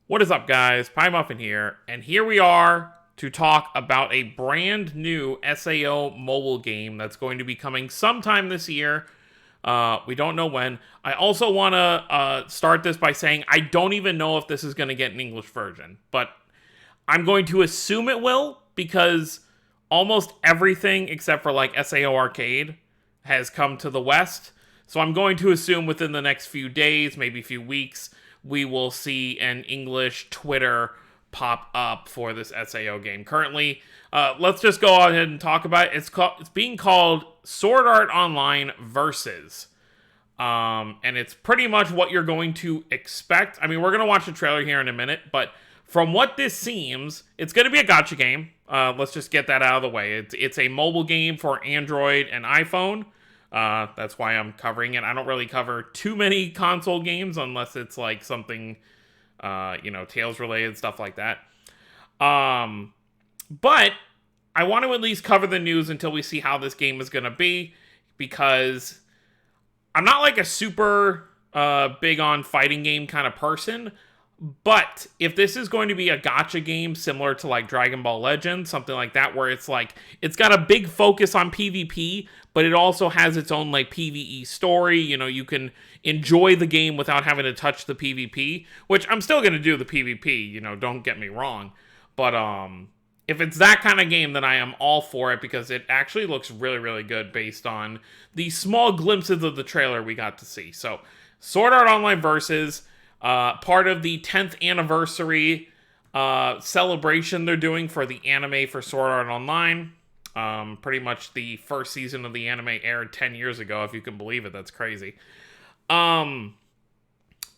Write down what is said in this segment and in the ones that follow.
What is up, guys? Pie Muffin here, and here we are to talk about a brand new SAO mobile game that's going to be coming sometime this year. We don't know when. I also want to start this by saying I don't even know if this is going to get an English version, but I'm going to assume it will because almost everything except for like SAO Arcade has come to the West. So I'm going to assume within the next few days, maybe a few weeks, we will see an English Twitter pop up for this SAO game. Currently, let's just go ahead and talk about it. It's being called Sword Art Online Versus. And it's pretty much what you're going to expect. I mean, we're going to watch the trailer here in a minute, but from what this seems, it's going to be a gacha game. Let's just get that out of the way. It's a mobile game for Android and iPhone. That's why I'm covering it. I don't really cover too many console games unless it's like something, Tales related, stuff like that. But I want to at least cover the news until we see how this game is going to be, because I'm not like a super big on fighting game kind of person. But if this is going to be a gacha game similar to like Dragon Ball Legends, something like that, where it's like, it's got a big focus on PvP, but it also has its own like PvE story, you can enjoy the game without having to touch the PvP, which I'm still going to do the PvP, don't get me wrong. But if it's that kind of game, then I am all for it, because it actually looks really, really good based on the small glimpses of the trailer we got to see. So, Sword Art Online Versus, part of the 10th anniversary celebration they're doing for the anime for Sword Art Online. Pretty much the first season of the anime aired 10 years ago, if you can believe it. That's crazy. But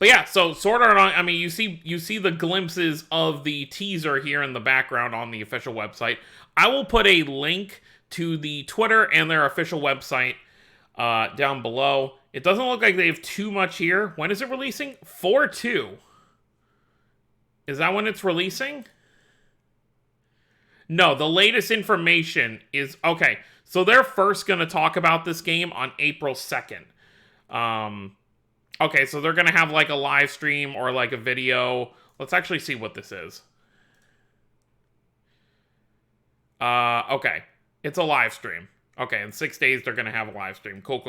yeah, so Sword Art Online, I mean, you see the glimpses of the teaser here in the background on the official website. I will put a link to the Twitter and their official website down below. It doesn't look like they have too much here. When is it releasing? 4/2. Is that when it's releasing? No, the latest information is... Okay, so they're first going to talk about this game on April 2nd. Okay, so they're going to have like a live stream or like a video. Let's actually see what this is. Okay. It's a live stream. Okay, in 6 days they're going to have a live stream. Cool.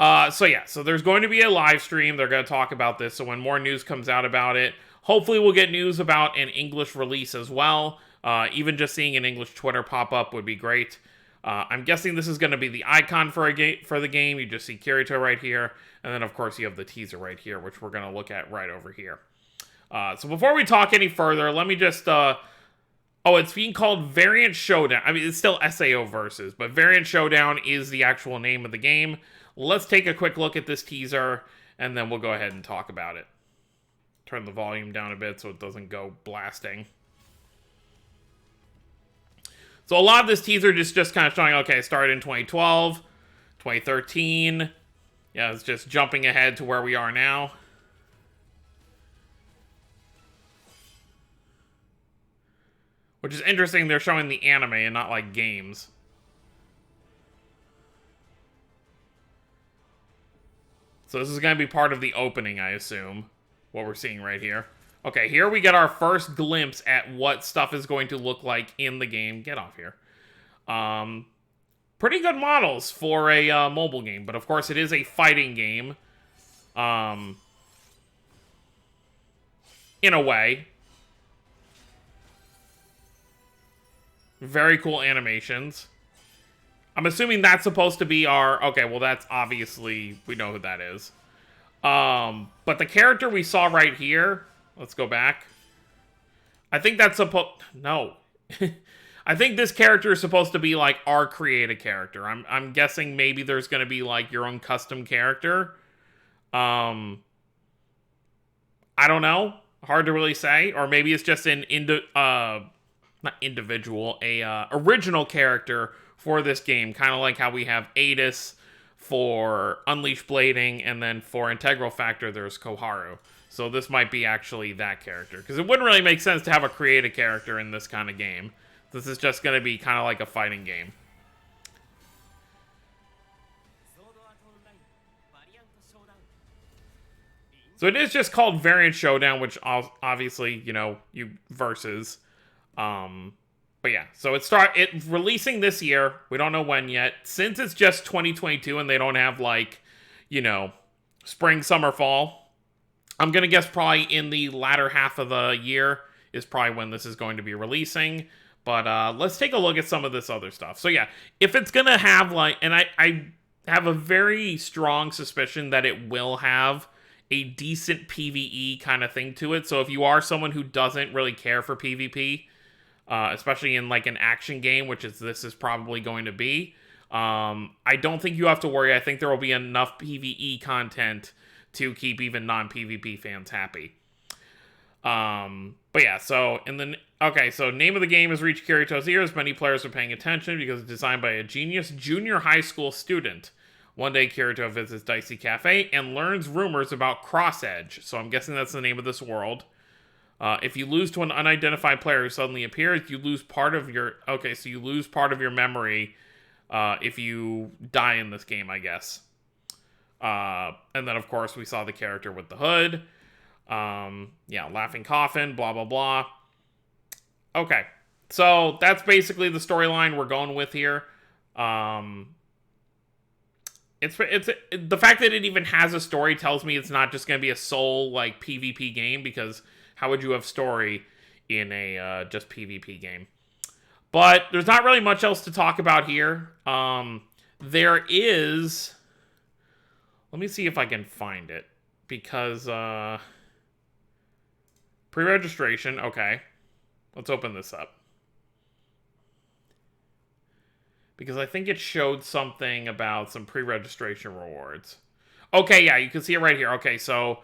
So there's going to be a live stream. They're going to talk about this. So when more news comes out about it, hopefully we'll get news about an English release as well. Even just seeing an English Twitter pop up would be great. I'm guessing this is going to be the icon for the game. You just see Kirito right here. And then, of course, you have the teaser right here, which we're going to look at right over here. So before we talk any further, let me just... it's being called Variant Showdown. I mean, it's still SAO Versus, but Variant Showdown is the actual name of the game. Let's take a quick look at this teaser, and then we'll go ahead and talk about it. Turn the volume down a bit so it doesn't go blasting. So a lot of this teaser just kind of showing, okay, it started in 2012, 2013. Yeah, it's just jumping ahead to where we are now. Which is interesting, they're showing the anime and not like games. So this is going to be part of the opening, I assume. What we're seeing right here. Okay, here we get our first glimpse at what stuff is going to look like in the game. Get off here. Pretty good models for a mobile game, but of course it is a fighting game. In a way. Very cool animations. I'm assuming that's supposed to be our... Okay, well, that's obviously... We know who that is. But the character we saw right here... Let's go back. I think that's supposed... No. I think this character is supposed to be, like, our created character. I'm guessing maybe there's going to be, like, your own custom character. I don't know. Hard to really say. Or maybe it's just an... not individual, original character for this game, kind of like how we have Adis for Unleashed Blading, and then for Integral Factor there's Koharu. So this might be actually that character, because it wouldn't really make sense to have a created character in this kind of game. This is just going to be kind of like a fighting game. So it is just called Variant Showdown, which obviously, you know, you versus. But yeah, so it's releasing this year. We don't know when yet. Since it's just 2022 and they don't have like, you know, spring, summer, fall, I'm going to guess probably in the latter half of the year is probably when this is going to be releasing. But let's take a look at some of this other stuff. So yeah, if it's going to have like, and I have a very strong suspicion that it will have a decent PvE kind of thing to it. So if you are someone who doesn't really care for PvP, especially in like an action game, which is this is probably going to be, I don't think you have to worry. I think there will be enough PvE content to keep even non-PvP fans happy. But yeah, so so name of the game has reached Kirito's ears. Many players are paying attention because it's designed by a genius junior high school student. One day, Kirito visits Dicey Cafe and learns rumors about Cross Edge. So I'm guessing that's the name of this world. If you lose to an unidentified player who suddenly appears, you lose part of your... Okay, so you lose part of your memory if you die in this game, I guess. And then, of course, we saw the character with the hood. Yeah, Laughing Coffin, blah, blah, blah. Okay, so that's basically the storyline we're going with here. It's the fact that it even has a story tells me it's not just going to be a sole, like, PvP game, because how would you have story in a just PvP game? But there's not really much else to talk about here. There is... Let me see if I can find it, because... Pre-registration, okay. Let's open this up. Because I think it showed something about some pre-registration rewards. Okay, yeah, you can see it right here. Okay, so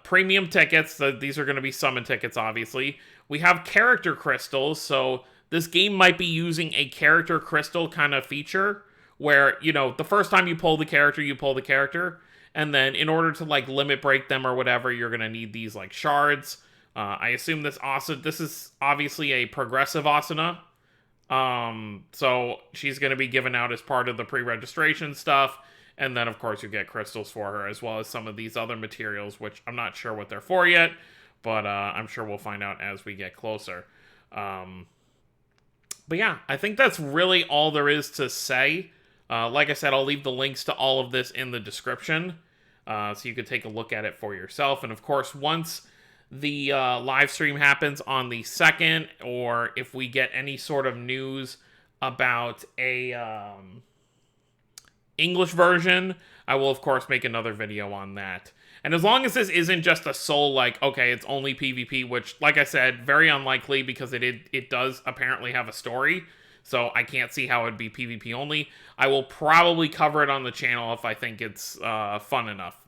premium tickets. These are going to be summon tickets, obviously. We have character crystals, so this game might be using a character crystal kind of feature where, you know, the first time you pull the character, you pull the character. And then in order to, like, limit break them or whatever, you're going to need these, like, shards. I assume this is obviously a progressive Asuna. So she's going to be given out as part of the pre-registration stuff. And then, of course, you get crystals for her, as well as some of these other materials, which I'm not sure what they're for yet. But I'm sure we'll find out as we get closer. But yeah, I think that's really all there is to say. Like I said, I'll leave the links to all of this in the description. So you could take a look at it for yourself. And of course, once the live stream happens on the 2nd, or if we get any sort of news about a English version, I will of course make another video on that. And as long as this isn't just a sole, like, okay, it's only PvP, which, like I said, very unlikely because it does apparently have a story. So I can't see how it'd be PvP only. I will probably cover it on the channel if I think it's fun enough.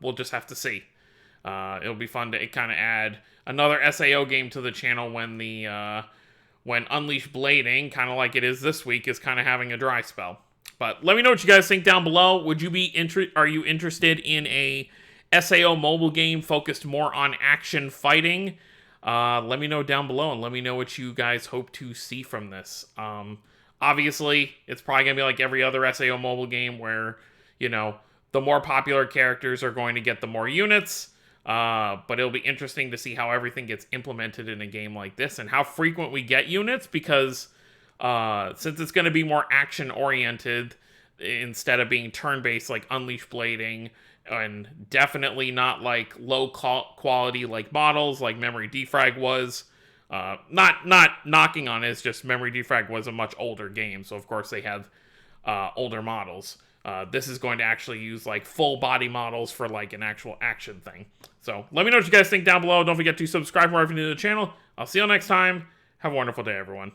We'll just have to see. It'll be fun to kind of add another SAO game to the channel when when Unleash Blading, kind of like it is this week, is kind of having a dry spell. But let me know what you guys think down below. Are you interested in a SAO mobile game focused more on action fighting? Let me know down below, and let me know what you guys hope to see from this. Obviously, it's probably going to be like every other SAO mobile game where, you know, the more popular characters are going to get the more units. But it'll be interesting to see how everything gets implemented in a game like this and how frequent we get units, because since it's going to be more action-oriented instead of being turn-based like Unleash Blading, and definitely not like low-quality like models like Memory Defrag was. Not knocking on it, it's just Memory Defrag was a much older game, so of course they have older models. This is going to actually use like full body models for like an actual action thing. So let me know what you guys think down below. Don't forget to subscribe if you're new to the channel. I'll see you next time. Have a wonderful day, everyone.